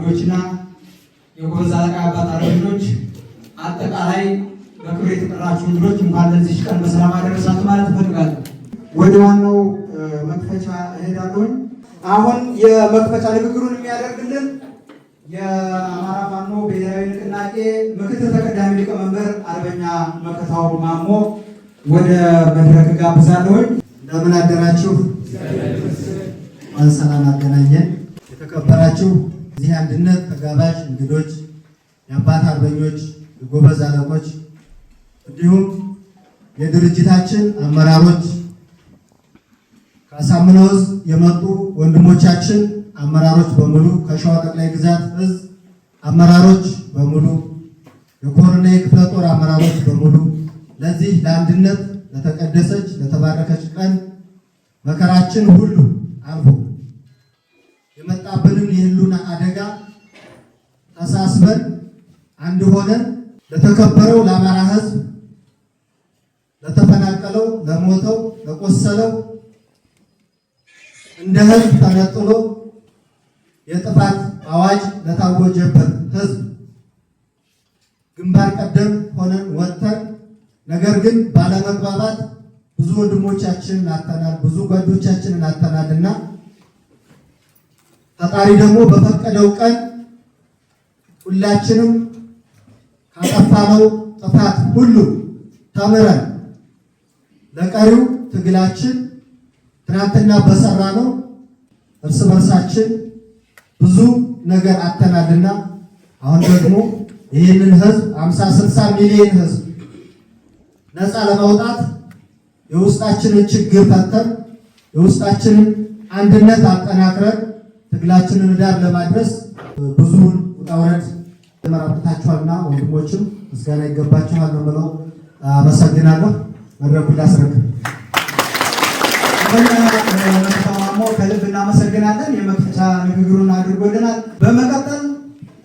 ጓዶችና የጎበዝ አለቃ አባት አርበኞች አጠቃላይ በክብር የተጠራችሁ እንግዶች እንኳን ለዚህ ቀን በሰላም አደረሳችሁ ማለት እፈልጋለሁ። ወደ ዋናው መክፈቻ እሄዳለሁ። አሁን የመክፈቻ ንግግሩን የሚያደርግልን የአማራ ፋኖ ብሔራዊ ንቅናቄ ምክትል ተቀዳሚ ሊቀመንበር አርበኛ መከታው ማሞ ወደ መድረክ ጋብዛለሁ። እንደምን አደራችሁ? ሰላም አገናኘን። የተከበራችሁ እዚህ አንድነት ተጋባዥ እንግዶች፣ የአባት አርበኞች፣ የጎበዝ አለቆች እንዲሁም የድርጅታችን አመራሮች፣ ከአሳምነው ዕዝ የመጡ ወንድሞቻችን አመራሮች በሙሉ፣ ከሸዋ ጠቅላይ ግዛት ዕዝ አመራሮች በሙሉ፣ የኮርና የክፍለ ጦር አመራሮች በሙሉ ለዚህ ለአንድነት ለተቀደሰች ለተባረከች ቀን መከራችን ሁሉ አልፎ የመጣብንን የህልውና አደጋ ተሳስበን አንድ ሆነን ለተከበረው ለአማራ ሕዝብ ለተፈናቀለው፣ ለሞተው፣ ለቆሰለው እንደ ሕዝብ ተነጥሎ የጥፋት አዋጅ ለታወጀበት ሕዝብ ግንባር ቀደም ሆነን ወጥተን ነገር ግን ባለመግባባት ብዙ ወንድሞቻችንን አጥተናል፣ ብዙ ጓዶቻችንን አጥተናልና ፈጣሪ ደግሞ በፈቀደው ቀን ሁላችንም ካጠፋነው ጥፋት ሁሉ ተምረን ለቀሪው ትግላችን ትናንትና በሰራነው እርስ በርሳችን ብዙ ነገር አጥተናልና አሁን ደግሞ ይህንን ህዝብ 50-60 ሚሊዮን ህዝብ ነፃ ለማውጣት የውስጣችንን ችግር ፈተን የውስጣችንን አንድነት አጠናክረን ትግላችንን ዳር ለማድረስ ብዙ ውጣ ውረድ ተመራርታችኋልና ወንድሞችም ምስጋና ይገባችኋል ነው ብለው አመሰግናለሁ። መድረኩን ላስረክብ። ተማሞ ከልብ እናመሰግናለን። የመክፈቻ ንግግሩን አድርጎልናል። በመቀጠል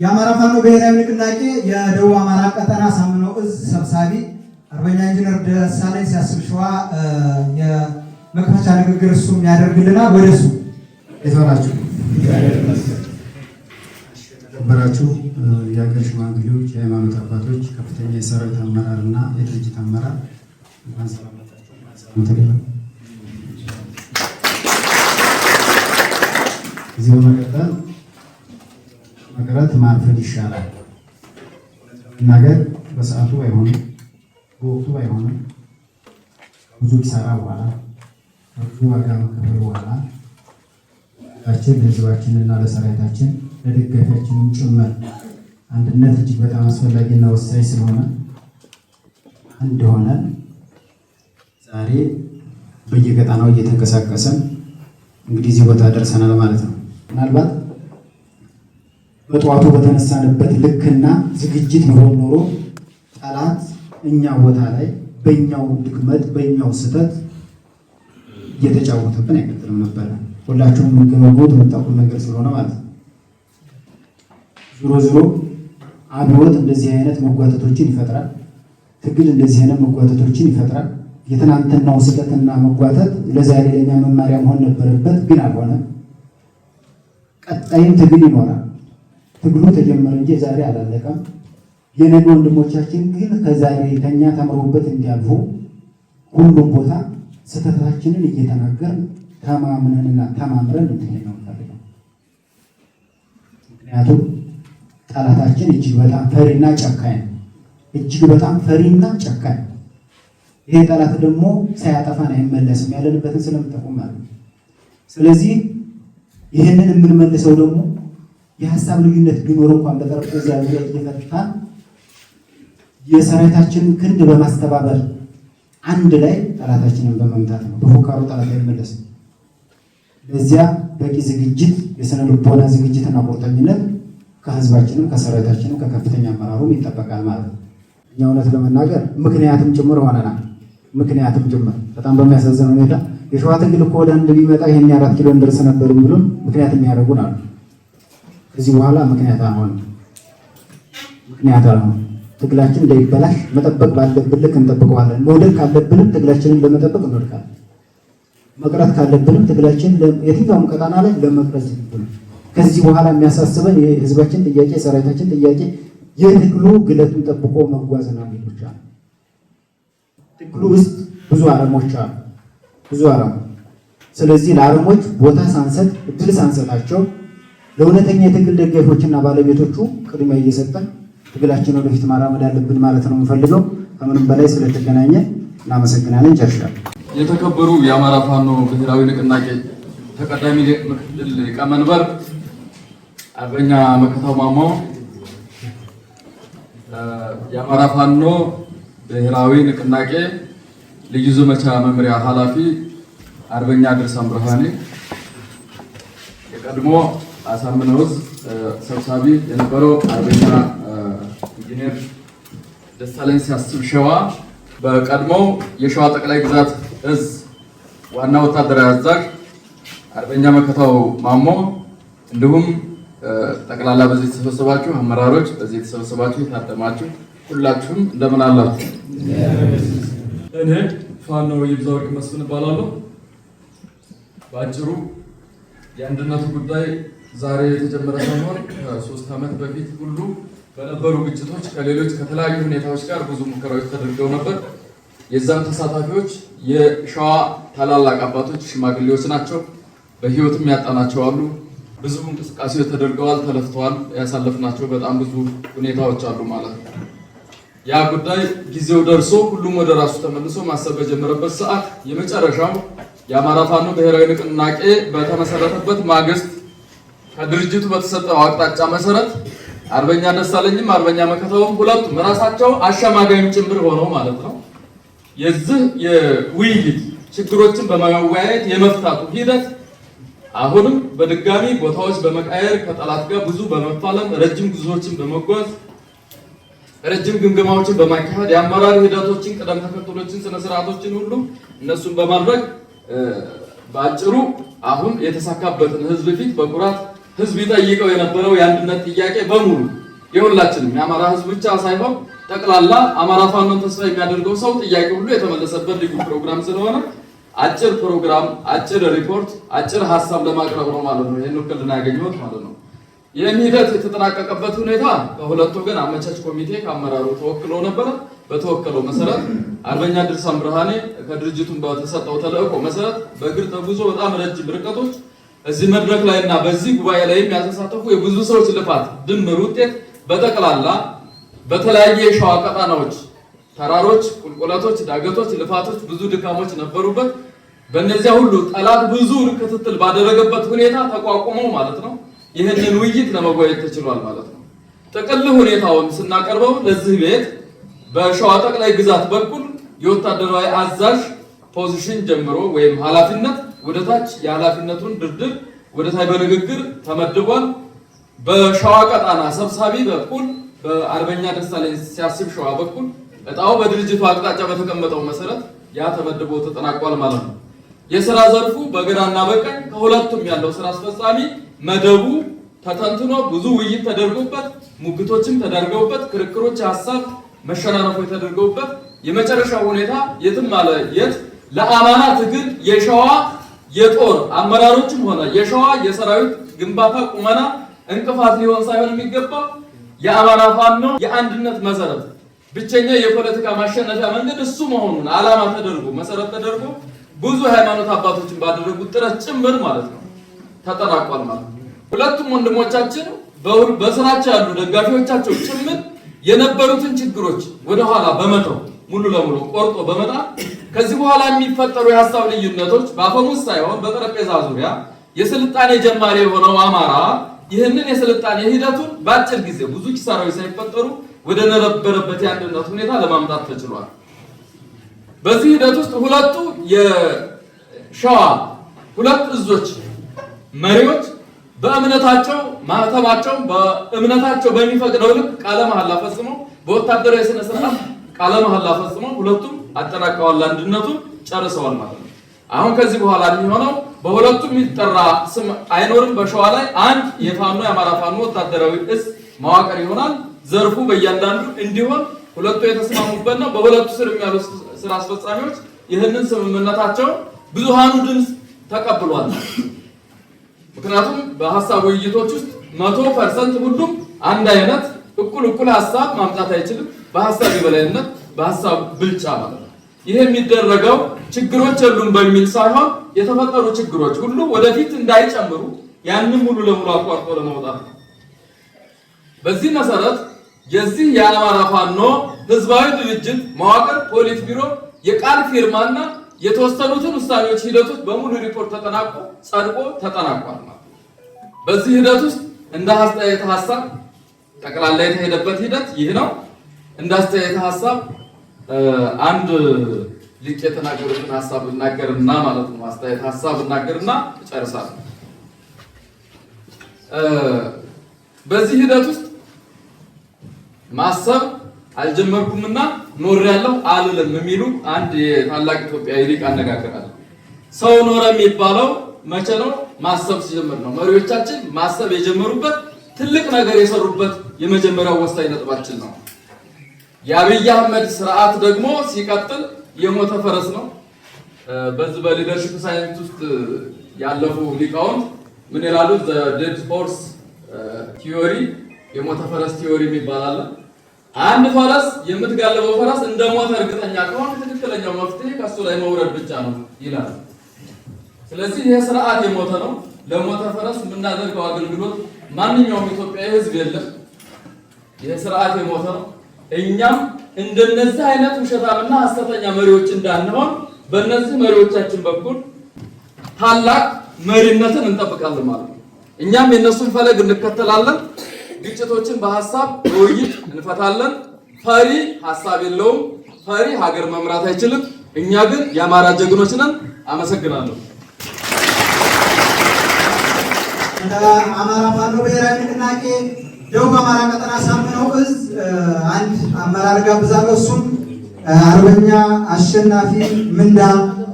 የአማራ ፋኖ ብሔራዊ ንቅናቄ የደቡብ አማራ ቀጠና አሳምነው ዕዝ ሰብሳቢ አርበኛ ኢንጂነር ደሳለኝ ሲያስብ ሸዋ የመክፈቻ ንግግር እሱም ያደርግልናል። ወደሱ የተባላችሁ የተከበራችሁ የሀገር ሽማግሌዎች፣ የሃይማኖት አባቶች፣ ከፍተኛ የሰራዊት አመራር እና የድርጅት አመራር እንኳን ሰላም መጣችሁ። እዚህ በመቀጠል መቅረት ማርፈድ ይሻላል። ነገር በሰዓቱ ባይሆንም በወቅቱ ባይሆንም ብዙ ኪሳራ በኋላ ብዙ ዋጋ መከፈል በኋላ ለህዝባችንና ለሰራዊታችን ለደጋፊያችንም ጭምር አንድነት እጅግ በጣም አስፈላጊና ወሳኝ ስለሆነ አንድ ሆነን ዛሬ በየቀጣናው እየተንቀሳቀሰን እንግዲህ እዚህ ቦታ ደርሰናል ማለት ነው። ምናልባት በጠዋቱ በተነሳንበት ልክና ዝግጅት ቢሆን ኖሮ ጠላት እኛ ቦታ ላይ በእኛው ድክመት በእኛው ስህተት እየተጫወተብን አይቀጥልም ነበር። ሁላችሁም የምትገመገሙት የምታውቁት ነገር ስለሆነ ማለት ነው። ዞሮ ዞሮ አብዮት እንደዚህ አይነት መጓተቶችን ይፈጥራል። ትግል እንደዚህ አይነት መጓተቶችን ይፈጥራል። የትናንትናው ስህተትና መጓተት ለዛሬ ለኛ መማሪያ መሆን ነበረበት፣ ግን አልሆነም። ቀጣይም ትግል ይኖራል። ትግሉ ተጀመረ እንጂ ዛሬ አላለቀም። የነገ ወንድሞቻችን ግን ከዛሬ ከኛ ተምረውበት እንዲያልፉ ሁሉም ቦታ ስህተታችንን እየተናገርን ተማምነንና ተማምረን እንድንሄድ ነው የምፈልገው። ምክንያቱም ጠላታችን እጅግ በጣም ፈሪና ጨካኝ ነው። እጅግ በጣም ፈሪና ጨካኝ። ይሄ ጠላት ደግሞ ሳያጠፋን አይመለስም፣ ያለንበትን ስለምጠቁም ማለት ነው። ስለዚህ ይህንን የምንመልሰው ደግሞ የሀሳብ ልዩነት ቢኖር እንኳን በጠረጴዛ ዙሪያ እየፈታን የሰራዊታችንን ክንድ በማስተባበር አንድ ላይ ጠላታችንን በመምታት ነው። በፉካሩ ጠላት አይመለስም። ለዚያ በቂ ዝግጅት፣ የስነ ልቦና ዝግጅትና ቁርጠኝነት ከህዝባችንም ከሰራዊታችንም ከከፍተኛ አመራሩም ይጠበቃል ማለት ነው። እኛ እውነት ለመናገር ምክንያትም ጭምር ሆነናል። ምክንያትም ጭምር በጣም በሚያሳዝን ሁኔታ የሸዋ ትግል እኮ ወደ አንድ ቢመጣ ይሄን 4 ኪሎ እንደርስ ነበር የሚሉን ምክንያት የሚያደርጉን አሉ። ከዚህ በኋላ ምክንያት አልሆንም። ምክንያት አልሆንም። ትግላችን እንዳይበላሽ መጠበቅ ባለብን ልክ እንጠብቀዋለን። መውደቅ ካለብንም ትግላችንን ለመጠበቅ እንወድቃለን። መቅረት ካለብንም ትግላችን የትኛውም ቀጣና ላይ ለመቅረት ዝግጁ ነው። ከዚህ በኋላ የሚያሳስበን የህዝባችን ጥያቄ፣ የሰራዊታችን ጥያቄ የትግሉ ግለቱን ጠብቆ መጓዝና ብቻ ነው። ትግሉ ውስጥ ብዙ አረሞች አሉ፣ ብዙ አረሞች። ስለዚህ ለአረሞች ቦታ ሳንሰጥ፣ እድል ሳንሰጣቸው ለእውነተኛ የትግል ደጋፊዎችና ባለቤቶቹ ቅድሚያ እየሰጠን ትግላችን ወደፊት ማራመድ አለብን ማለት ነው የምፈልገው። ከምንም በላይ ስለተገናኘ እናመሰግናለን። ጨርሻለሁ። የተከበሩ የአማራ ፋኖ ብሔራዊ ንቅናቄ ተቀዳሚ ምክትል ሊቀመንበር አርበኛ መከታው ማሞ፣ የአማራ ፋኖ ብሔራዊ ንቅናቄ ልዩ ዘመቻ መምሪያ ኃላፊ አርበኛ ድርሳም ብርሃኔ፣ የቀድሞ አሳምነው ዕዝ ሰብሳቢ የነበረው አርበኛ ኢንጂነር ደሳለኝ ሲያስብ ሸዋ፣ በቀድሞው የሸዋ ጠቅላይ ግዛት ዕዝ ዋና ወታደራዊ አዛዥ አርበኛ መከታው ማሞ፣ እንዲሁም ጠቅላላ በዚህ የተሰበሰባችሁ አመራሮች፣ በዚህ የተሰበሰባችሁ የታደማችሁ ሁላችሁም እንደምን አላችሁ? እኔ ፋኖ ይብዛወርቅ መስፍን እባላለሁ። በአጭሩ የአንድነቱ ጉዳይ ዛሬ የተጀመረ ሳይሆን ከ3 ዓመት በፊት ሁሉ በነበሩ ግጭቶች ከሌሎች ከተለያዩ ሁኔታዎች ጋር ብዙ ሙከራዎች ተደርገው ነበር። የዛም ተሳታፊዎች የሸዋ ታላላቅ አባቶች ሽማግሌዎች ናቸው። በህይወትም ያጣናቸው አሉ። ብዙ እንቅስቃሴዎች ተደርገዋል፣ ተለፍተዋል። ያሳለፍናቸው በጣም ብዙ ሁኔታዎች አሉ ማለት ነው። ያ ጉዳይ ጊዜው ደርሶ ሁሉም ወደ ራሱ ተመልሶ ማሰብ በጀመረበት ሰዓት የመጨረሻው የአማራ ፋኖ ብሔራዊ ንቅናቄ በተመሰረተበት ማግስት ከድርጅቱ በተሰጠው አቅጣጫ መሰረት አርበኛ ደሳለኝም አርበኛ መከታውም ሁለቱም ራሳቸው አሸማጋይም ጭምር ሆነው ማለት ነው የዚህ የውይይት ችግሮችን በመወያየት የመፍታቱ ሂደት አሁንም በድጋሚ ቦታዎች በመቃየር ከጠላት ጋር ብዙ በመፋለም ረጅም ጉዞዎችን በመጓዝ ረጅም ግምገማዎችን በማካሄድ የአመራር ሂደቶችን፣ ቅደም ተከተሎችን፣ ስነ ስርዓቶችን ሁሉ እነሱን በማድረግ በአጭሩ አሁን የተሳካበትን ህዝብ ፊት በኩራት ህዝብ ይጠይቀው የነበረው የአንድነት ጥያቄ በሙሉ የሁላችንም የአማራ ህዝብ ብቻ ሳይሆን ጠቅላላ አማራ ፋኖን ተስፋ የሚያደርገው ሰው ጥያቄ ሁሉ የተመለሰበት ልዩ ፕሮግራም ስለሆነ አጭር ፕሮግራም፣ አጭር ሪፖርት፣ አጭር ሀሳብ ለማቅረብ ነው ማለት ነው። ይሄን ወክልና ያገኘሁት ማለት ነው። ይህን ሂደት የተጠናቀቀበት ሁኔታ ከሁለት ወገን አመቻች ኮሚቴ ከአመራሩ ተወክሎ ነበረ። በተወከለው መሰረት አርበኛ ድርሳም ብርሃኔ ከድርጅቱን በተሰጠው ተልእኮ መሰረት በእግር ተጉዞ በጣም ረጅም ርቀቶች እዚህ መድረክ ላይ እና በዚህ ጉባኤ ላይ የሚያሳተፉ የብዙ ሰዎች ልፋት ድምር ውጤት በጠቅላላ በተለያየ የሸዋ ቀጣናዎች ተራሮች፣ ቁልቁለቶች፣ ዳገቶች፣ ልፋቶች፣ ብዙ ድካሞች ነበሩበት። በእነዚያ ሁሉ ጠላት ብዙ ክትትል ባደረገበት ሁኔታ ተቋቁመው ማለት ነው ይህንን ውይይት ለመወያየት ተችሏል ማለት ነው። ጥቅል ሁኔታውን ስናቀርበው ለዚህ ቤት በሸዋ ጠቅላይ ግዛት በኩል የወታደራዊ አዛዥ ፖዚሽን ጀምሮ ወይም ኃላፊነት ወደታች የኃላፊነቱን ድርድር ወደታይ በንግግር ተመድቧል። በሸዋ ቀጣና ሰብሳቢ በኩል በአርበኛ ደሳለኝ ሲያስብ ሸዋ በኩል እጣው በድርጅቱ አቅጣጫ በተቀመጠው መሰረት ያ ተመድቦ ተጠናቋል ማለት ነው። የሥራ ዘርፉ በግራና በቀኝ ከሁለቱም ያለው ስራ አስፈጻሚ መደቡ ተተንትኖ ብዙ ውይይት ተደርጎበት ሙግቶችም ተደርገውበት ክርክሮች፣ ሀሳብ መሸናነፎች ተደርገውበት የመጨረሻው ሁኔታ የትም አለ የት ለአማራ ትግል የሸዋ የጦር አመራሮችም ሆነ የሸዋ የሰራዊት ግንባታ ቁመና እንቅፋት ሊሆን ሳይሆን የሚገባው የአማራ ፋኖ የአንድነት መሰረት ብቸኛ የፖለቲካ ማሸነፊያ መንገድ እሱ መሆኑን ዓላማ ተደርጎ መሰረት ተደርጎ ብዙ ሃይማኖት አባቶችን ባደረጉት ጥረት ጭምር ማለት ነው ተጠናቋል ማለት ነው። ሁለቱም ወንድሞቻችን በስራቸው ያሉ ደጋፊዎቻቸው ጭምር የነበሩትን ችግሮች ወደኋላ በመተው ሙሉ ለሙሉ ቆርጦ በመጣል ከዚህ በኋላ የሚፈጠሩ የሐሳብ ልዩነቶች በአፈሙዝ ሳይሆን በጠረጴዛ ዙሪያ የስልጣኔ ጀማሪ የሆነው አማራ ይህንን የስልጣኔ ሂደቱን በአጭር ጊዜ ብዙ ኪሳራዎች ሳይፈጠሩ ወደ ነበረበት የአንድነት ሁኔታ ለማምጣት ተችሏል። በዚህ ሂደት ውስጥ ሁለቱ የሸዋ ሁለት እዞች መሪዎች በእምነታቸው ማህተባቸው በእምነታቸው በሚፈቅደው ልክ ቃለ መሐላ ፈጽመው በወታደራዊ ስነ ስርዓት ቃለ መሐላ ፈጽመው ሁለቱም አጠናቀዋል፣ አንድነቱን ጨርሰዋል ማለት ነው። አሁን ከዚህ በኋላ የሚሆነው በሁለቱም የሚጠራ ስም አይኖርም። በሸዋ ላይ አንድ የፋኖ የአማራ ፋኖ ወታደራዊ እዝ መዋቅር ይሆናል። ዘርፉ በእያንዳንዱ እንዲሆን ሁለቱ የተስማሙበት ነው። በሁለቱ ስር ያሉ ስራ አስፈጻሚዎች ይህንን ስምምነታቸው ብዙሃኑ ድምፅ ተቀብሏል። ምክንያቱም በሀሳብ ውይይቶች ውስጥ 100% ሁሉም አንድ አይነት እኩል ሀሳብ ማምጣት አይችልም። በሀሳብ የበላይነት በሀሳብ ብልጫ ማለት ነው። ይሄ የሚደረገው ችግሮች የሉም በሚል ሳይሆን የተፈጠሩ ችግሮች ሁሉ ወደፊት እንዳይጨምሩ ያንን ሙሉ ለሙሉ አቋርጦ ለመውጣት ነው። በዚህ መሰረት የዚህ የአማራ ፋኖ ህዝባዊ ድርጅት መዋቅር ፖሊት ቢሮ የቃል ፊርማና የተወሰኑትን ውሳኔዎች ሂደቶች በሙሉ ሪፖርት ተጠናቆ ጸድቆ ተጠናቋል ማለት ነው። በዚህ ሂደት ውስጥ እንደ አስተያየት ሐሳብ ጠቅላላ የተሄደበት ሂደት ይህ ነው። እንደ አስተያየት ሐሳብ አንድ ሊቅ የተናገሩትን ሐሳብ እናገርና ማለት ነው አስተያየት ሐሳብ እናገርና እጨርሳለሁ። በዚህ ሂደት ውስጥ ማሰብ አልጀመርኩምና ኖሬያለሁ አልልም የሚሉ አንድ የታላቅ ኢትዮጵያዊ ሊቅ አነጋገራለሁ። ሰው ኖረ የሚባለው መቼ ነው? ማሰብ ሲጀምር ነው። መሪዎቻችን ማሰብ የጀመሩበት ትልቅ ነገር የሰሩበት የመጀመሪያው ወሳኝ ነጥባችን ነው። የአብይ አህመድ ስርዓት ደግሞ ሲቀጥል የሞተ ፈረስ ነው። በዚህ በሊደርሺፕ ሳይንስ ውስጥ ያለፉ ሊቃውንት ምን ይላሉ? ዴድ ሆርስ ቲዮሪ፣ የሞተ ፈረስ ቲዮሪ የሚባል አለ። አንድ ፈረስ የምትጋልበው ፈረስ እንደሞተ እርግጠኛ ከሆነ ትክክለኛው መፍትሄ ከሱ ላይ መውረድ ብቻ ነው ይላል። ስለዚህ ይሄ ስርዓት የሞተ ነው። ለሞተ ፈረስ የምናደርገው አገልግሎት ማንኛውም ኢትዮጵያዊ ህዝብ የለም። ይሄ ስርዓት የሞተ ነው። እኛም እንደነዚህ አይነት ውሸታምና ሐሰተኛ መሪዎች እንዳንሆን በእነዚህ መሪዎቻችን በኩል ታላቅ መሪነትን እንጠብቃለን ማለት ነው። እኛም የነሱን ፈለግ እንከተላለን። ግጭቶችን በሐሳብ በውይይት እንፈታለን። ፈሪ ሐሳብ የለውም። ፈሪ ሀገር መምራት አይችልም። እኛ ግን የአማራ ጀግኖች ነን። አመሰግናለሁ። አማራ ፋኖ ብሔራዊ ንቅናቄ ደቡብ አማራ ቀጠና ሳምነው እዝ አንድ አመራር ጋብዛለሁ። እሱም አርበኛ አሸናፊ ምንዳ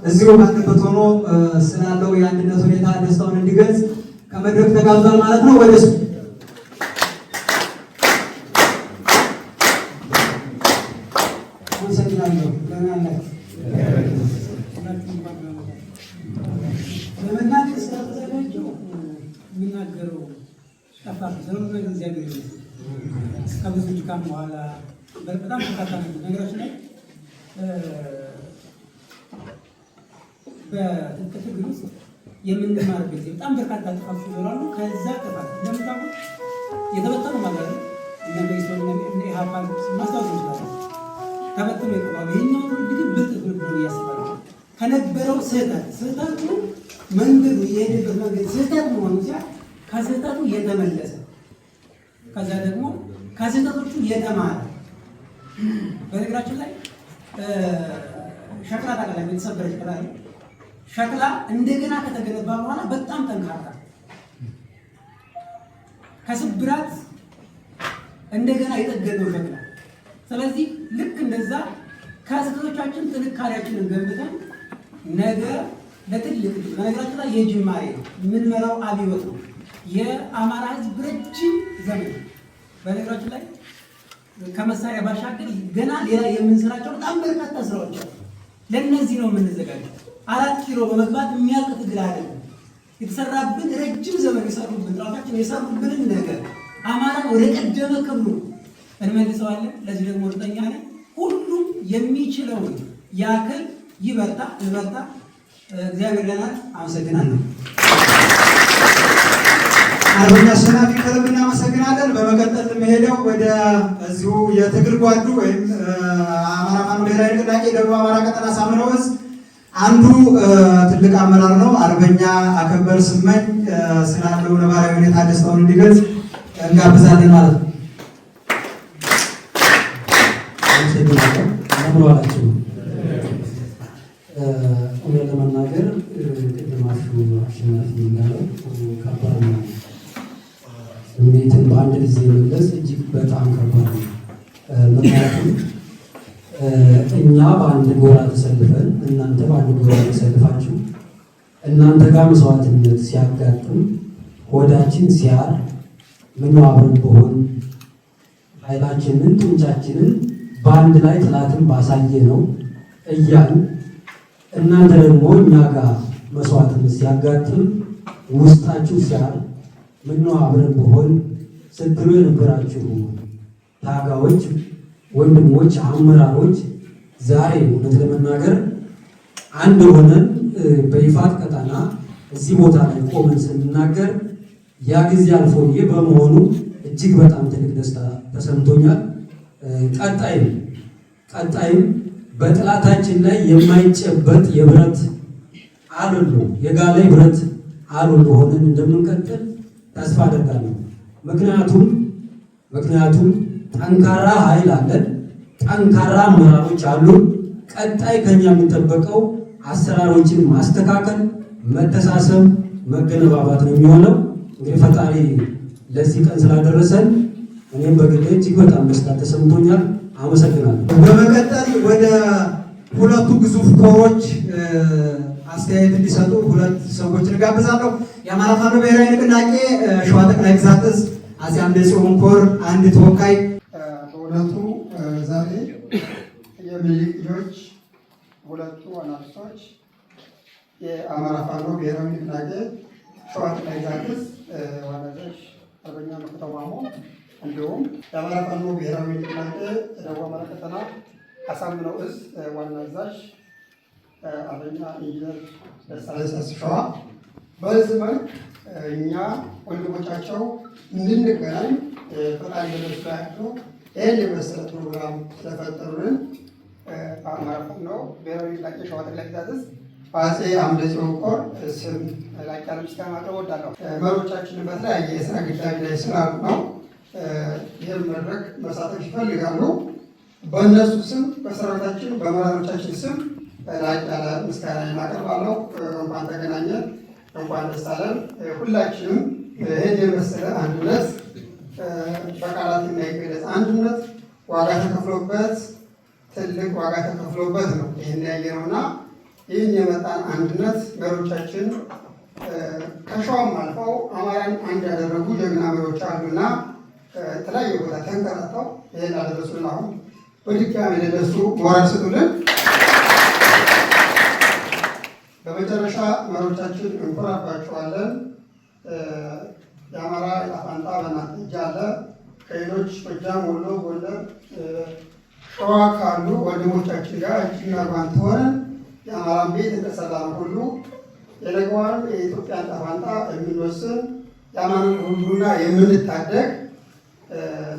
እዚሁ ባለበት ሆኖ ስላለው የአንድነት ሁኔታ ደስታውን እንዲገልጽ ከመድረክ ተጋብዟል ማለት ነው። ወደ እሱ አመሰግናለሁ። ለመናገር ስለተዘጋጀው የሚናገረው ጠፋት። ዘመኑ እግዚአብሔር ከብዙ ድካም በኋላ በጣም በርካታ ነገራችን ላይ በትጥቅ ትግል ውስጥ የምንማርበት በጣም በርካታ ጥፋቶች ይኖራሉ። ከዛ ጥፋት እንደምታውቁት የተበተኑ ማለት ነው። እነ ኢህአፓን ማስታወስ እንችላለን። ተበትኖ ይቀባሉ። ይህኛው እንግዲህ ብልጥ ብሎ እያስባሉ ከነበረው ስህተቱ መንገዱ የሄደበት መንገድ ስህተት መሆኑ ሲያ ከስህተቱ የተመለሰ ከዛ ደግሞ ከስህተቶቹ የተማረ በነገራችን ላይ ሸክላ ታውቃለህ? የተሰበረ ሸክላ ነው። ሸክላ እንደገና ከተገነባ በኋላ በጣም ጠንካራ ከስብራት እንደገና የጠገነው ሸክላ። ስለዚህ ልክ እንደዛ ከስህተቶቻችን ጥንካሬያችንን ገንብተን ነገ ለትልቅ በነገራችን ላይ የጅማሬ ነው የምንመራው አብዮት ነው። የአማራ ሕዝብ ረጅም ዘመን በነገራችን ላይ ከመሳሪያ ባሻገር ገና ሌላ የምንሰራቸው በጣም በርካታ ስራዎች አሉ። ለእነዚህ ነው የምንዘጋጀው። 4 ኪሎ በመግባት የሚያልቅ ትግል አይደለም። የተሰራብን ረጅም ዘመን የሰሩብን ጥራታችን የሰሩብንን ነገር አማራ ወደ ቀደመ ክብሩ እንመልሰዋለን። ለዚህ ደግሞ እርግጠኛ ነን ሁሉም የሚችለውን ያክል ይበርታ፣ እንበርታ። እግዚአብሔር ለናት። አመሰግናለሁ። አርበኛ አሸናፊ ከልብ እናመሰግናለን። በመቀጠል የምሄደው ወደ እዚሁ የትግል ጓዱ ወይም አማራ ፋኖ ብሔራዊ ንቅናቄ ደቡብ አማራ ቀጠና ሳምነው እዝ አንዱ ትልቅ አመራር ነው። አርበኛ አከበር ስመኝ ስላለው ነባራዊ ሁኔታ ደስታውን እንዲገልጽ እንጋብዛለን ማለት ነው። አመሰግናለሁ። እውነት ለመናገር ቅድማችሁ አሸናፊ እንዳለው ከባድ ነው። ስሜትን በአንድ ጊዜ መግለጽ እጅግ በጣም ከባድ ነው። ምክንያቱም እኛ በአንድ ጎራ ተሰልፈን እናንተ በአንድ ጎራ ተሰልፋችሁ እናንተ ጋር መስዋዕትነት ሲያጋጥም ሆዳችን ሲያር ምነው አብረን በሆን ኃይላችንን ጡንቻችንን በአንድ ላይ ጥላትን ባሳየ ነው እያልን እናንተ ደግሞ እኛ ጋር መስዋዕትነት ሲያጋጥም ውስጣችሁ ሲያር ምነው አብረን በሆን ስትሉ የነበራችሁ ታጋዮች፣ ወንድሞች፣ አመራሮች ዛሬ እውነት ለመናገር አንድ ሆነን በይፋት ቀጠና እዚህ ቦታ ላይ ቆመን ስንናገር ያ ጊዜ አልፎ ይህ በመሆኑ እጅግ በጣም ትልቅ ደስታ ተሰምቶኛል። ቀጣይም በጥላታችን ላይ የማይጨበጥ የብረት አለሎ የጋለ ብረት አለሎ ሆነን እንደምንቀጥል ተስፋ አደርጋለሁ። ምክንያቱም ጠንካራ ኃይል አለን፣ ጠንካራ አመራሮች አሉን። ቀጣይ ከኛ የሚጠበቀው አሰራሮችን ማስተካከል፣ መተሳሰብ፣ መገነባባት ነው የሚሆነው። እንግዲህ ፈጣሪ ለዚህ ቀን ስላደረሰን እኔም በግሌ እጅግ በጣም ደስታ ተሰምቶኛል። አመሰግናለሁ። በመቀጠል ወደ ሁለቱ ግዙፍ ኮሮች አስተያየት እንዲሰጡ ሁለት ሰዎችን እጋብዛለሁ። የአማራ ፋኖ ብሔራዊ ንቅናቄ ሸዋ ጠቅላይ ግዛት ዕዝ አፄ አምደ ጽዮን ኮር አንድ ተወካይ። በእውነቱ ዛሬ የሚኒልክ ልጆች ሁለቱ አናብስቶች የአማራ ፋኖ ብሔራዊ ንቅናቄ ሸዋ ጠቅላይ ግዛት ዕዝ ዋና አዛዥ አርበኛ መከታው ማሞ እንዲሁም የአማራ ፋኖ ብሔራዊ ንቅናቄ ደቡብ አማራ ቀጠና አሳምነው ዕዝ ዋና አዛዥ አርበኛ ኢንጂነር ደሳለኝ ሸዋ በዚህ መልክ እኛ ወንድሞቻቸው እንድንገናኝ ፈጣሪ በነሱ ያሉ ይህን የመሰለ ፕሮግራም ስለፈጠሩልን በአማራ ፋኖ ብሔራዊ ንቅናቄ ሸዋ ጠቅላይ ግዛት ዕዝ አፄ አምደ ጽዮን ኮር ስም ላቅ ያለ ምስጋና ማቅረብ እወዳለሁ። መሪዎቻችንን በተለያየ የስራ ግዳጅ ላይ ስላሉ ነው ይህን መድረክ መሳተፍ ይፈልጋሉ። በእነሱ ስም በሰራዊታችን በመራሮቻችን ስም ላቅ ያለ ምስጋና እናቀርባለሁ። እንኳን ተገናኘን፣ እንኳን ደስ አለን። ሁላችንም ይህን የመሰለ አንድነት በቃላት የማይገለጽ አንድነት ዋጋ ተከፍሎበት ትልቅ ዋጋ ተከፍሎበት ነው ይህን ያየነውና ይህን የመጣን አንድነት መሪዎቻችን ከሸዋም አልፈው አማራን አንድ ያደረጉ ጀግና መሪዎች አሉና የተለያየ ቦታ ተንከራተው ይህን ያደረሱልን አሁን በድጋሚ ለነሱ ሞራል ስጡልን። በመጨረሻ መሪዎቻችን እንኮራባቸዋለን። የአማራ ዕጣ ፈንታ በእናንተ እጅ አለ። ከሌሎች ጎጃም፣ ወሎ፣ ጎንደር፣ ሸዋ ካሉ ወንድሞቻችን ጋር እጅና ጓንት ሆነን የአማራን ቤት እንደሰራን ሁሉ የነገዋን የኢትዮጵያን ዕጣ ፈንታ የምንወስን የአማራን ሁሉና የምንታደግ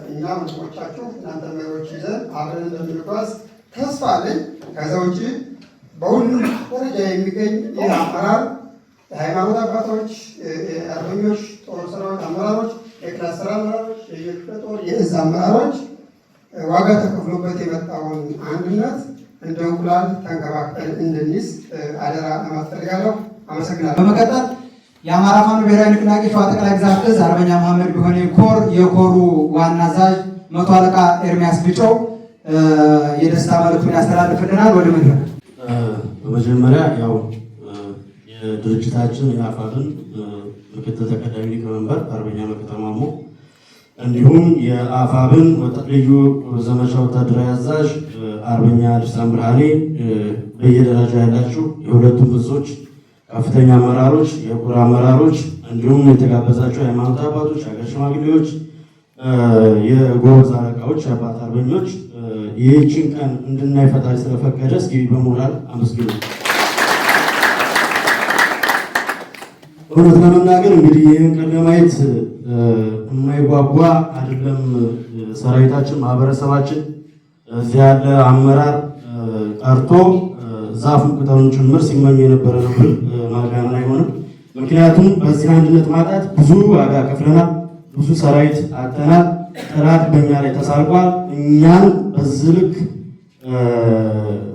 እኛ ወንድሞቻችሁ እናንተ መሪዎች ይዘን አብረን እንደምንጓዝ ተስፋ አለኝ። ከዛ ውጭ በሁሉም ደረጃ የሚገኝ ይህ አመራር የሃይማኖት አባቶች፣ የአርበኞች ጦር ሰራዊት አመራሮች፣ የክላስተር አመራሮች፣ የክፍለ ጦር የእዝ አመራሮች ዋጋ ተከፍሎበት የመጣውን አንድነት እንደ እንቁላል ተንከባክበን እንድንይዝ አደራ ለማለት ፈልጋለሁ። አመሰግናለሁ። በመቀጠል የአማራ ፋኖ ብሔራዊ ንቅናቄ ሸዋ ጠቅላይ ግዛት ዕዝ አርበኛ መሐመድ ቢሆኔ ኮር የኮሩ ዋና አዛዥ መቶ አለቃ ኤርሚያስ ብጨው የደስታ መልዕክቱን ያስተላልፍልናል። ወደ መድረክ። በመጀመሪያ ያው የድርጅታችን የአፋብን ምክትል ተቀዳሚ ሊቀመንበር አርበኛ መከታው ማሞ እንዲሁም የአፋብን ልዩ ዘመቻ ወታደራዊ አዛዥ አርበኛ ልሳን ብርሃኔ፣ በየደረጃ ያላችሁ የሁለቱም ዕዞች ከፍተኛ አመራሮች፣ የኮር አመራሮች እንዲሁም የተጋበዛቸው የሃይማኖት አባቶች፣ ሀገር ሽማግሌዎች፣ የጎበዝ አለቃዎች፣ የአባት አርበኞች ይህችን ቀን እንድናይ ፈጣሪ ስለፈቀደ እስኪ በሞራል አመስግኑ። እውነት ለመናገር እንግዲህ ይህን ቀን ለማየት የማይጓጓ አይደለም ሰራዊታችን፣ ማህበረሰባችን እዚያ ያለ አመራር ቀርቶ ዛፉን ቅጠሉን ጭምር ሲመኝ የነበረ ነው ብል ማጋነን አይሆንም። ምክንያቱም በዚህ አንድነት ማጣት ብዙ ዋጋ ከፍለናል፣ ብዙ ሰራዊት አጥተናል፣ ጠላት በእኛ ላይ ተሳልቋል። እኛን በዚህ ልክ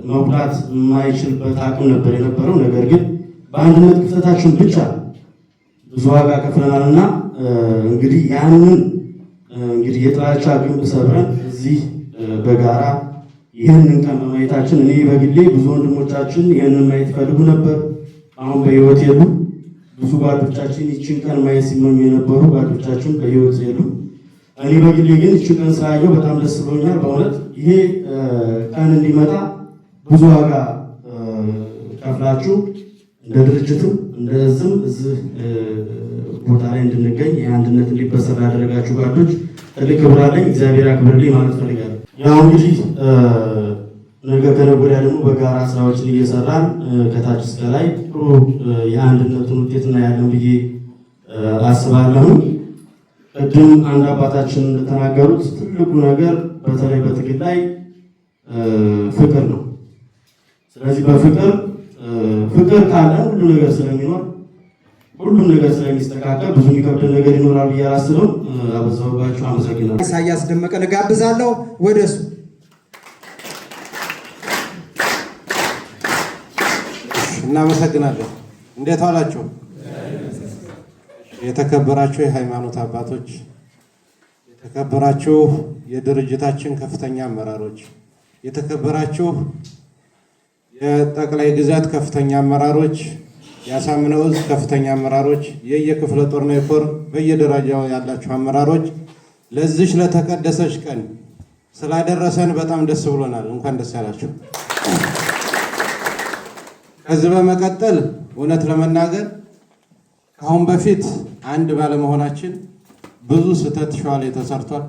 መጉዳት የማይችልበት አቅም ነበር የነበረው። ነገር ግን በአንድነት ክፍተታችን ብቻ ብዙ ዋጋ ከፍለናልና እንግዲህ ያንን እንግዲህ የጥላቻ ግንብ ሰብረን እዚህ በጋራ ይህንን ቀን በማየታችን እኔ በግሌ ብዙ ወንድሞቻችን ይህንን ማየት ይፈልጉ ነበር፣ አሁን በህይወት የሉ። ብዙ ጓዶቻችን ይችን ቀን ማየት ሲመኙ የነበሩ ጓዶቻችን በህይወት የሉ። እኔ በግሌ ግን ይችን ቀን ስላየው በጣም ደስ ብሎኛል። በእውነት ይሄ ቀን እንዲመጣ ብዙ ዋጋ ከፍላችሁ እንደ ድርጅትም እንደ እዝም እዚህ ቦታ ላይ እንድንገኝ የአንድነት እንዲበሰር ያደረጋችሁ ጓዶች ትልቅ ክብር አለኝ። እግዚአብሔር ያክብርልኝ ማለት ፈልጋለሁ። ያው እንግዲህ ነገ ከነገ ወዲያ ደግሞ በጋራ ስራዎችን እየሰራን ከታች እስከ ላይ ጥሩ የአንድነቱን ውጤት እናያለን ብዬ አስባለሁ። ቅድም አንድ አባታችን እንደተናገሩት ትልቁ ነገር በተለይ በትግል ላይ ፍቅር ነው። ስለዚህ ፍቅር ካለ ሁሉም ነገር ስለሚኖር ሁሉም ነገር ስለሚስተካከል ብዙ የሚከብድ ነገር ይኖራል ብዬ አላስብም። አበዛሁባችሁ። አመሰግናለሁ። ኢሳያስ ደመቀን እጋብዛለሁ ወደሱ። እናመሰግናለን። እንዴት ዋላችሁ? የተከበራችሁ የሃይማኖት አባቶች፣ የተከበራችሁ የድርጅታችን ከፍተኛ አመራሮች፣ የተከበራችሁ የጠቅላይ ግዛት ከፍተኛ አመራሮች፣ የአሳምነው ዕዝ ከፍተኛ አመራሮች፣ የየክፍለ ጦርና የኮር በየደረጃው ያላችሁ አመራሮች ለዚች ለተቀደሰች ቀን ስላደረሰን በጣም ደስ ብሎናል። እንኳን ደስ ያላችሁ። ከዚህ በመቀጠል እውነት ለመናገር ከአሁን በፊት አንድ ባለመሆናችን ብዙ ስህተት ሸዋ ላይ ተሰርቷል።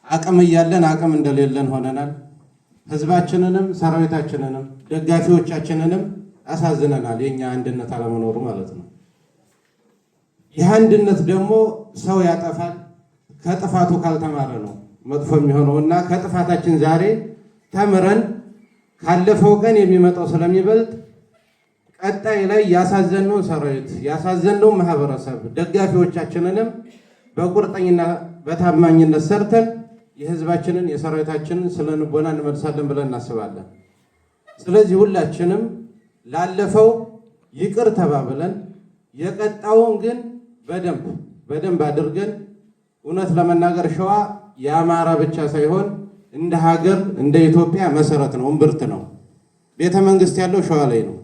አቅም እያለን አቅም እንደሌለን ሆነናል። ህዝባችንንም ሰራዊታችንንም ደጋፊዎቻችንንም አሳዝነናል። የኛ አንድነት አለመኖሩ ማለት ነው። ይህ አንድነት ደግሞ ሰው ያጠፋል። ከጥፋቱ ካልተማረ ነው መጥፎ የሚሆነው እና ከጥፋታችን ዛሬ ተምረን ካለፈው ቀን የሚመጣው ስለሚበልጥ ቀጣይ ላይ ያሳዘነውን ሰራዊት ያሳዘነውን ማህበረሰብ ደጋፊዎቻችንንም በቁርጠኝና በታማኝነት ሰርተን የህዝባችንን የሰራዊታችንን ስለንቦና እንመልሳለን ብለን እናስባለን። ስለዚህ ሁላችንም ላለፈው ይቅር ተባብለን የቀጣውን ግን በደንብ አድርገን እውነት ለመናገር ሸዋ የአማራ ብቻ ሳይሆን እንደ ሀገር እንደ ኢትዮጵያ መሰረት ነው፣ እምብርት ነው። ቤተ መንግስት ያለው ሸዋ ላይ ነው።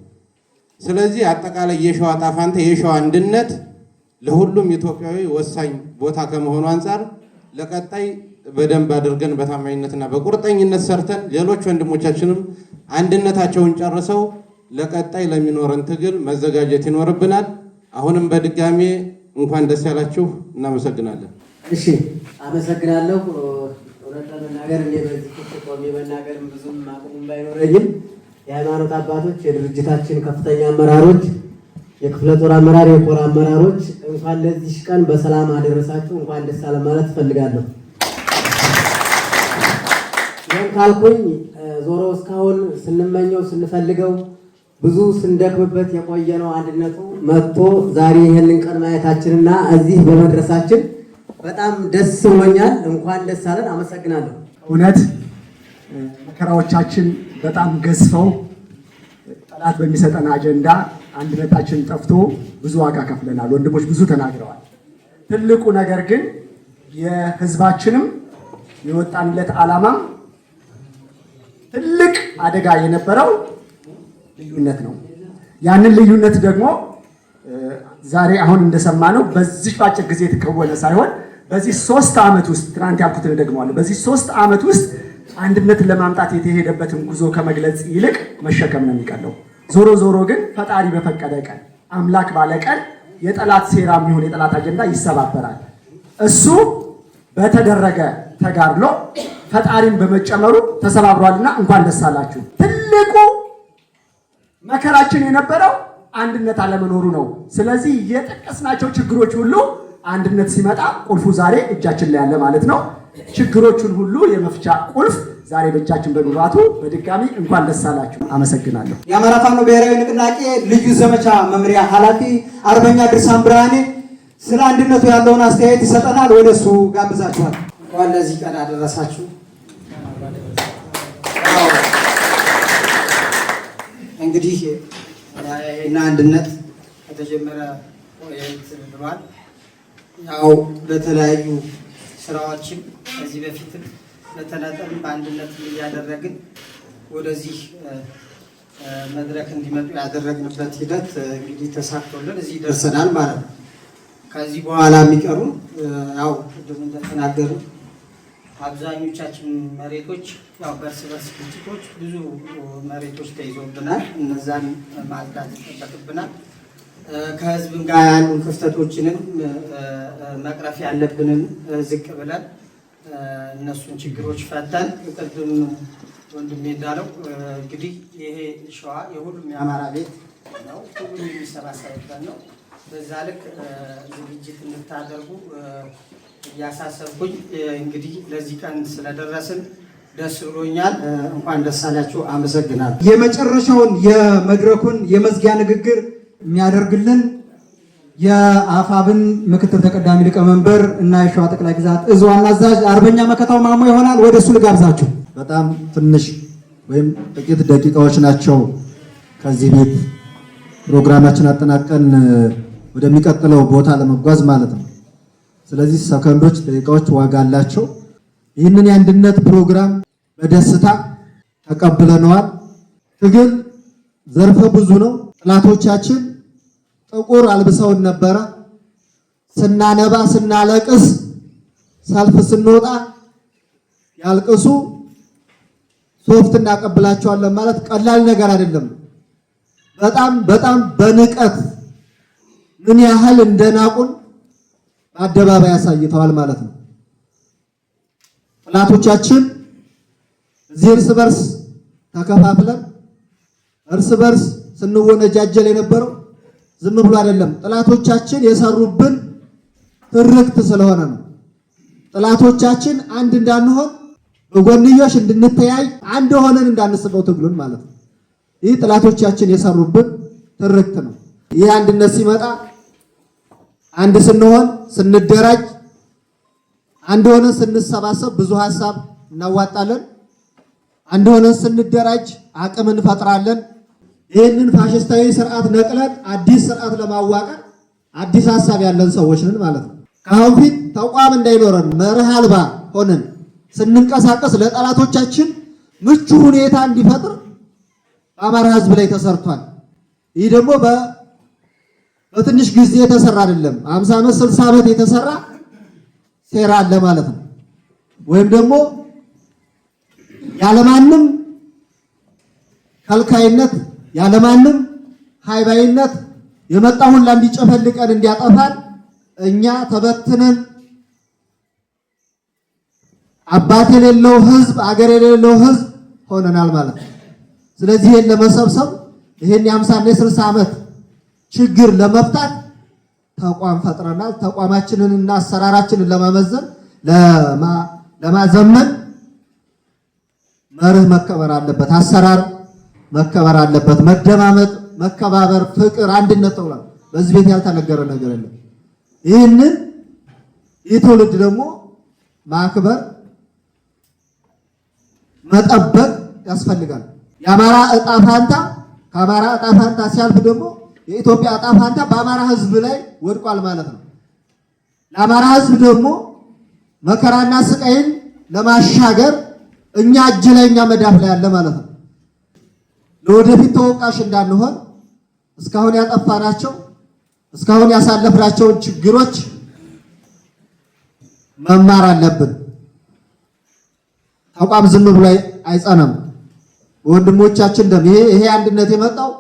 ስለዚህ አጠቃላይ የሸዋ ጣፋንተ የሸዋ አንድነት ለሁሉም ኢትዮጵያዊ ወሳኝ ቦታ ከመሆኑ አንፃር ለቀጣይ በደንብ አድርገን በታማኝነትና በቁርጠኝነት ሰርተን ሌሎች ወንድሞቻችንም አንድነታቸውን ጨርሰው ለቀጣይ ለሚኖረን ትግል መዘጋጀት ይኖርብናል። አሁንም በድጋሜ እንኳን ደስ ያላችሁ። እናመሰግናለን። እሺ፣ አመሰግናለሁ። እውነት ለመናገር እኔ በዚህ ፊት ቆሜ መናገር ብዙም አቅሙም ባይኖረኝም የሃይማኖት አባቶች፣ የድርጅታችን ከፍተኛ አመራሮች፣ የክፍለ ጦር አመራር፣ የኮር አመራሮች እንኳን ለዚህ ቀን በሰላም አደረሳችሁ፣ እንኳን ደስ አለ ማለት ፈልጋለሁ። ይህን ካልኩኝ ዞሮ እስካሁን ስንመኘው ስንፈልገው ብዙ ስንደክምበት የቆየነው አንድነቱ መጥቶ ዛሬ ይህንን ቀን ማየታችንና እዚህ በመድረሳችን በጣም ደስ ብሎኛል። እንኳን ደስ አለን። አመሰግናለሁ። እውነት መከራዎቻችን በጣም ገዝፈው ጠላት በሚሰጠን አጀንዳ አንድነታችን ጠፍቶ ብዙ ዋጋ ከፍለናል። ወንድሞች ብዙ ተናግረዋል። ትልቁ ነገር ግን የህዝባችንም የወጣንለት ዓላማ ትልቅ አደጋ የነበረው ልዩነት ነው። ያንን ልዩነት ደግሞ ዛሬ አሁን እንደሰማነው በዚህ ባጭር ጊዜ የተከወነ ሳይሆን በዚህ 3 ዓመት ውስጥ ትናንት ያልኩትን ደግመዋለሁ። በዚህ 3 ዓመት ውስጥ አንድነትን ለማምጣት የተሄደበትን ጉዞ ከመግለጽ ይልቅ መሸከም ነው የሚቀለው። ዞሮ ዞሮ ግን ፈጣሪ በፈቀደ ቀን አምላክ ባለ ቀን የጠላት ሴራ የሚሆን የጠላት አጀንዳ ይሰባበራል። እሱ በተደረገ ተጋድሎ ፈጣሪን በመጨመሩ ተሰባብሯልና እንኳን ደስ አላችሁ። ትልቁ መከራችን የነበረው አንድነት አለመኖሩ ነው። ስለዚህ የጠቀስናቸው ችግሮች ሁሉ አንድነት ሲመጣ ቁልፉ ዛሬ እጃችን ላይ ያለ ማለት ነው። ችግሮቹን ሁሉ የመፍቻ ቁልፍ ዛሬ በእጃችን በመግባቱ በድጋሚ እንኳን ደስ አላችሁ። አመሰግናለሁ። የአማራ ፋኖ ብሔራዊ ንቅናቄ ልዩ ዘመቻ መምሪያ ኃላፊ አርበኛ ድርሳን ብርሃኔ ስለ አንድነቱ ያለውን አስተያየት ይሰጠናል። ወደ እሱ ጋብዛችኋል። እንኳን ለዚህ ቀን አደረሳችሁ። እንግዲህ እና አንድነት ከተጀመረ ቆየት ብሏል። ያው በተለያዩ ስራዎችም ከዚህ በፊትም በተናጠል በአንድነት እያደረግን ወደዚህ መድረክ እንዲመጡ ያደረግንበት ሂደት እንግዲህ ተሳክቶልን እዚህ ደርሰናል ማለት ነው። ከዚህ በኋላ የሚቀሩ ያው ቅድም እንደተናገሩ አብዛኞቻችን መሬቶች ያው በእርስ በርስ ግጭቶች ብዙ መሬቶች ተይዞብናል። እነዛን ማጽዳት ይጠበቅብናል። ከህዝብም ጋር ያሉ ክፍተቶችንም መቅረፍ ያለብንን ዝቅ ብለን እነሱን ችግሮች ፈተን ቅድም ወንድሜ እንዳለው እንግዲህ ይሄ ሸዋ የሁሉም የአማራ ቤት ነው፣ ሁሉም የሚሰባሰብበት ነው። በዛ ልክ ዝግጅት እንድታደርጉ እያሳሰብኩኝ እንግዲህ ለዚህ ቀን ስለደረስን ደስ ብሎኛል። እንኳን ደስ አላችሁ። አመሰግናለሁ። የመጨረሻውን የመድረኩን የመዝጊያ ንግግር የሚያደርግልን የአፋብን ምክትል ተቀዳሚ ሊቀመንበር እና የሸዋ ጠቅላይ ግዛት እዝ ዋና አዛዥ አርበኛ መከታው ማሞ ይሆናል። ወደ እሱ ልጋብዛችሁ። በጣም ትንሽ ወይም ጥቂት ደቂቃዎች ናቸው ከዚህ ቤት ፕሮግራማችን አጠናቀን ወደሚቀጥለው ቦታ ለመጓዝ ማለት ነው። ስለዚህ ሰከንዶች፣ ደቂቃዎች ዋጋ አላቸው። ይህንን የአንድነት ፕሮግራም በደስታ ተቀብለነዋል። ትግል ዘርፈ ብዙ ነው። ጥላቶቻችን ጥቁር አልብሰውን ነበረ። ስናነባ ስናለቅስ፣ ሰልፍ ስንወጣ ያልቅሱ፣ ሶፍት እናቀብላቸዋለን ማለት ቀላል ነገር አይደለም። በጣም በንቀት ምን ያህል እንደናቁን በአደባባይ አሳይተዋል ማለት ነው። ጥላቶቻችን እዚህ እርስ በርስ ተከፋፍለን እርስ በርስ ስንወነጃጀል የነበረው ዝም ብሎ አይደለም። ጥላቶቻችን የሰሩብን ትርክት ስለሆነ ነው። ጥላቶቻችን አንድ እንዳንሆን በጎንዮሽ እንድንተያይ አንድ ሆነን እንዳንስበው ትግሉን ማለት ነው። ይህ ጥላቶቻችን የሰሩብን ትርክት ነው። ይህ አንድነት ሲመጣ አንድ ስንሆን ስንደራጅ፣ አንድ ሆነን ስንሰባሰብ ብዙ ሀሳብ እናዋጣለን። አንድ ሆነን ስንደራጅ አቅም እንፈጥራለን። ይህንን ፋሽስታዊ ስርዓት ነቅለን አዲስ ስርዓት ለማዋቀር አዲስ ሀሳብ ያለን ሰዎች ነን ማለት ነው። ከአሁን ፊት ተቋም እንዳይኖረን መርህ አልባ ሆነን ስንንቀሳቀስ ለጠላቶቻችን ምቹ ሁኔታ እንዲፈጥር በአማራ ሕዝብ ላይ ተሰርቷል። ይህ ደግሞ በትንሽ ጊዜ የተሰራ አይደለም። 50 ዓመት 60 ዓመት የተሰራ ሴራ አለ ማለት ነው። ወይም ደግሞ ያለማንም ከልካይነት ያለማንም ሃይባይነት የመጣ ሁላ እንዲጨፈልቀን እንዲያጠፋን እኛ ተበትነን አባት የሌለው ህዝብ አገር የሌለው ህዝብ ሆነናል ማለት ነው። ስለዚህ ይሄን ለመሰብሰብ ይሄን የ50 እና 60 ዓመት ችግር ለመፍታት ተቋም ፈጥረናል። ተቋማችንን እና አሰራራችንን ለማመዘን ለማዘመን መርህ መከበር አለበት፣ አሰራር መከበር አለበት፣ መደማመጥ፣ መከባበር፣ ፍቅር፣ አንድነት ተብሏል። በዚህ ቤት ያልተነገረ ነገር የለም። ይህንን ይህ ትውልድ ደግሞ ማክበር መጠበቅ ያስፈልጋል። የአማራ እጣ ፋንታ ከአማራ እጣ ፋንታ ሲያልፍ ደግሞ የኢትዮጵያ እጣ ፋንታ በአማራ ህዝብ ላይ ወድቋል ማለት ነው። ለአማራ ህዝብ ደግሞ መከራና ስቃይን ለማሻገር እኛ እጅ ላይ እኛ መዳፍ ላይ ያለ ማለት ነው። ለወደፊት ተወቃሽ እንዳንሆን እስካሁን ያጠፋናቸው እስካሁን ያሳለፍናቸውን ችግሮች መማር አለብን። ተቋም ዝም ብሎ አይጸናም። ወንድሞቻችን ደም ይሄ አንድነት የመጣው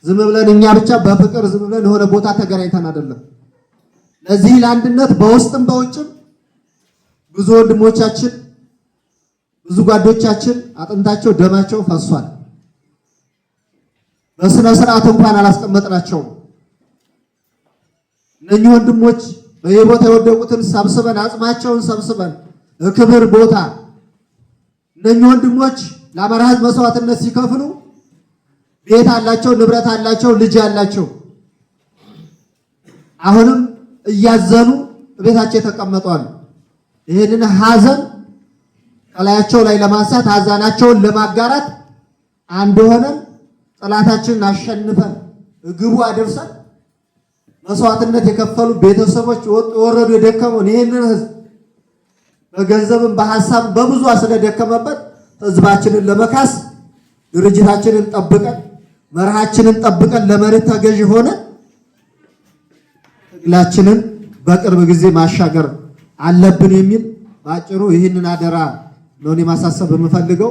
ዝም ብለን እኛ ብቻ በፍቅር ዝም ብለን የሆነ ቦታ ተገናኝተን አይደለም። ለዚህ ለአንድነት በውስጥም በውጭም ብዙ ወንድሞቻችን ብዙ ጓዶቻችን አጥንታቸው ደማቸው ፈሷል። በስነ ስርዓት እንኳን አላስቀመጥናቸውም። እነኚህ ወንድሞች በየቦታ የወደቁትን ሰብስበን አጽማቸውን ሰብስበን ክብር ቦታ እነኚህ ወንድሞች ለአማራ ህዝብ መስዋዕትነት ሲከፍሉ ቤት አላቸው፣ ንብረት አላቸው፣ ልጅ አላቸው። አሁንም እያዘኑ ቤታቸው የተቀመጧል። ይህንን ሀዘን ከላያቸው ላይ ለማንሳት ሀዘናቸውን ለማጋራት አንድ ሆነን ጠላታችንን አሸንፈን ግቡ አደርሰን መስዋዕትነት የከፈሉ ቤተሰቦች ወረዱ የደከመውን ይህንን ህዝብ በገንዘብም በሐሳብ በብዙ ስለደከመበት ህዝባችንን ለመካስ ድርጅታችንን ጠብቀን መርሃችንን ጠብቀን ለመሬት ተገዥ ሆነን ትግላችንን በቅርብ ጊዜ ማሻገር አለብን የሚል በአጭሩ ይህንን አደራ ነው እኔ ማሳሰብ የምፈልገው።